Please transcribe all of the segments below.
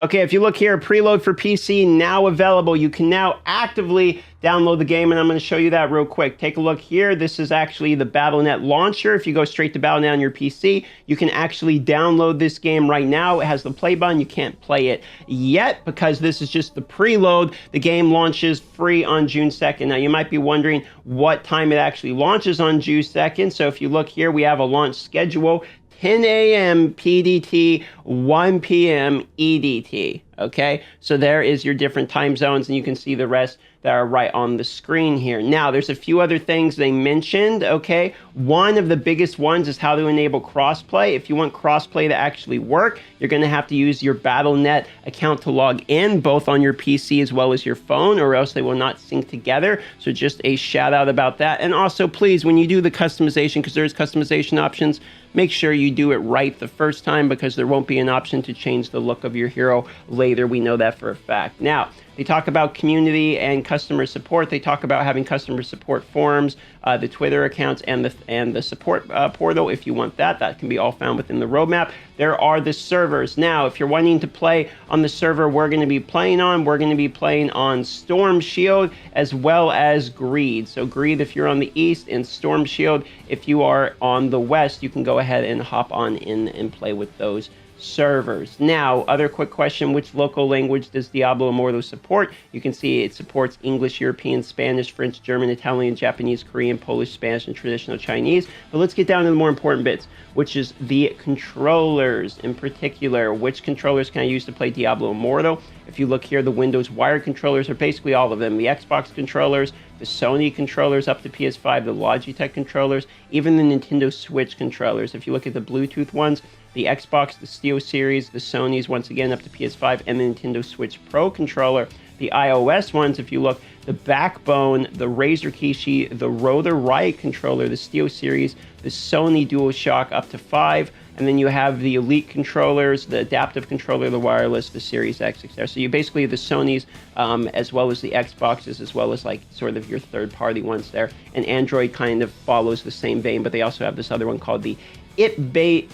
Okay, if you look here, Preload for PC now available. You can now actively download the game, and I'm going to show you that real quick. Take a look here. This is actually the Battle.net launcher. If you go straight to Battle.net on your PC, you can actually download this game right now. It has the play button. You can't play it yet because this is just the preload. The game launches free on June 2nd. Now, you might be wondering what time it actually launches on June 2nd. So if you look here, we have a launch schedule. 10 a.m. PDT, 1 p.m. EDT, okay? So there is your different time zones, and you can see the rest that are right on the screen here. Now, there's a few other things they mentioned, okay? One of the biggest ones is how to enable crossplay. If you want crossplay to actually work, you're gonna have to use your Battle.net account to log in, both on your PC as well as your phone, or else they will not sync together. So just a shout out about that. And also, please, when you do the customization, because there's customization options, make sure you do it right the first time, because there won't be an option to change the look of your hero later. We know that for a fact. Now, they talk about community and customer support. They talk about having customer support forums, the Twitter accounts, and the support portal. If you want that, that can be all found within the roadmap. There are the servers. Now, if you're wanting to play on the server we're going to be playing on Storm Shield as well as Greed. So Greed if you're on the east, and Storm Shield if you are on the west. You can go ahead and hop on in and play with those servers. Now, other quick question, which local language does Diablo Immortal support? You can see it supports English, European, Spanish, French, German, Italian, Japanese, Korean, Polish, Spanish, and traditional Chinese. But let's get down to the more important bits, which is the controllers in particular. Which controllers can I use to play Diablo Immortal? If you look here, the Windows wired controllers are basically all of them. The Xbox controllers, the Sony controllers up to PS5, the Logitech controllers, even the Nintendo Switch controllers. If you look at the Bluetooth ones, the Xbox, the Steel Series, the Sony's, once again, up to PS5, and the Nintendo Switch Pro controller. The iOS ones, if you look, the Backbone, the Razer Kishi, the Rotor Riot controller, the Steel Series, the Sony DualShock up to 5, and then you have the Elite controllers, the adaptive controller, the wireless, the Series X, etc. So you basically have the Sonys, as well as the Xboxes, as well as like sort of your third-party ones there. And Android kind of follows the same vein, but they also have this other one called the 8-bit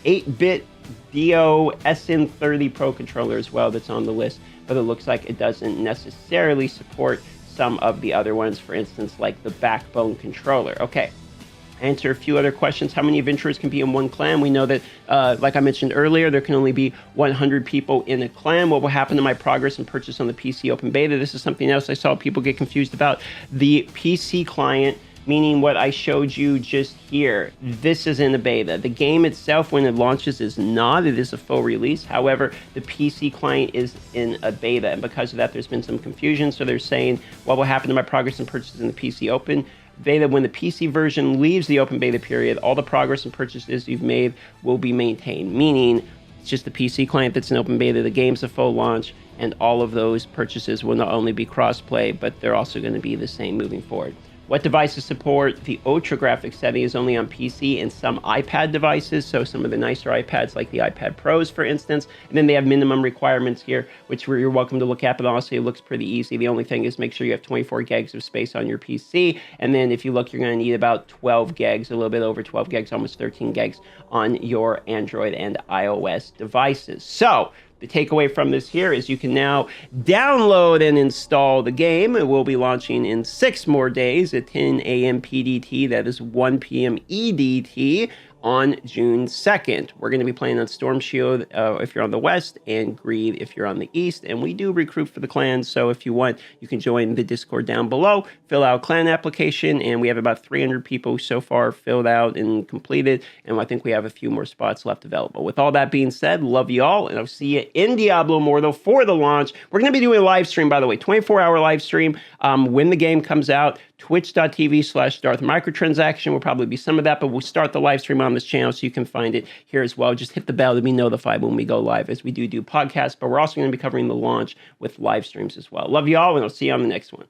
DO SN30 Pro controller as well that's on the list, but it looks like it doesn't necessarily support some of the other ones, for instance, like the Backbone controller. Okay. Answer a few other questions. How many adventurers can be in one clan? We know that, like I mentioned earlier, there can only be 100 people in a clan. What will happen to my progress and purchase on the PC open beta? This is something else I saw people get confused about. The PC client, meaning what I showed you just here, this is in a beta. The game itself, when it launches, is not. It is a full release. However, the PC client is in a beta, and because of that, there's been some confusion. So they're saying, what will happen to my progress and purchases in the PC open beta? When the PC version leaves the open beta period, all the progress and purchases you've made will be maintained, meaning it's just the PC client that's in open beta, the game's a full launch, and all of those purchases will not only be cross-play, but they're also going to be the same moving forward. What devices support the ultra graphics setting is only on PC and some iPad devices, so some of the nicer iPads like the iPad Pros, for instance. And then they have minimum requirements here, which you're welcome to look at, but honestly, it looks pretty easy. The only thing is make sure you have 24 gigs of space on your PC, and then if you look, you're going to need about 12 gigs, a little bit over 12 gigs, almost 13 gigs on your Android and iOS devices. So the takeaway from this here is you can now download and install the game. It will be launching in 6 more days at 10 a.m. PDT, that is 1 p.m. EDT, on June 2nd. We're going to be playing on Storm Shield if you're on the west, and Greed if you're on the east. And we do recruit for the clans, so if you want, you can join the Discord down below, fill out clan application, and we have about 300 people so far filled out and completed, and I think we have a few more spots left available. With all that being said, love you all, and I'll see you in Diablo Immortal for the launch. We're going to be doing a live stream, by the way, 24-hour live stream when the game comes out. Twitch.tv/Darth Microtransaction will probably be some of that, but we'll start the live stream on this channel so you can find it here as well. Just hit the bell to be notified when we go live, as we do podcasts, but we're also going to be covering the launch with live streams as well. Love you all, and I'll see you on the next one.